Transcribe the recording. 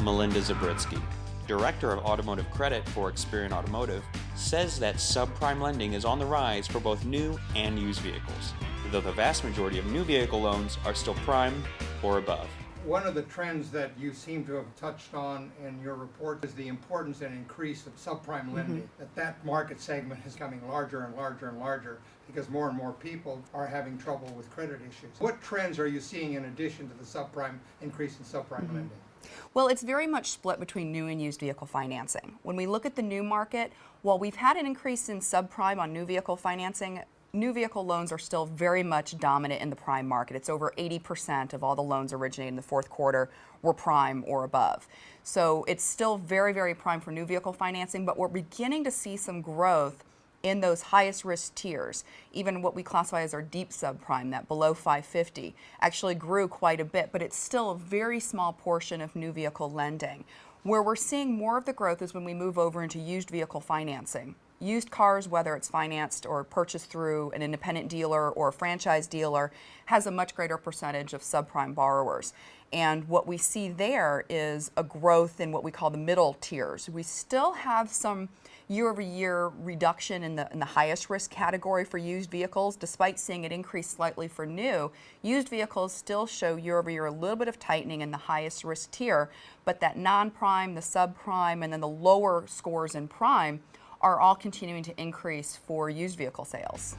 Melinda Zabritski, Director of Automotive Credit for Experian Automotive, says that subprime lending is on the rise for both new and used vehicles, though the vast majority of new vehicle loans are still prime or above. One of the trends that you seem to have touched on in your report is the importance and increase of subprime lending. That market segment is becoming larger and larger and larger because more and more people are having trouble with credit issues. What trends are you seeing in addition to the subprime increase in subprime lending? Well, it's very much split between new and used vehicle financing. When we look at the new market, while we've had an increase in subprime on new vehicle financing, new vehicle loans are still very much dominant in the prime market. It's over 80% of all the loans originated in the fourth quarter were prime or above. So it's still very, very prime for new vehicle financing, but we're beginning to see some growth in those highest risk tiers. Even what we classify as our deep subprime, that below 550, actually grew quite a bit, but it's still a very small portion of new vehicle lending. Where we're seeing more of the growth is when we move over into used vehicle financing. Used cars, whether it's financed or purchased through an independent dealer or a franchise dealer, has a much greater percentage of subprime borrowers. And what we see there is a growth in what we call the middle tiers. We still have some year-over-year reduction in the highest risk category for used vehicles, despite seeing it increase slightly for new. Used vehicles still show year-over-year a little bit of tightening in the highest risk tier, but that non-prime, the subprime, and then the lower scores in prime are all continuing to increase for used vehicle sales.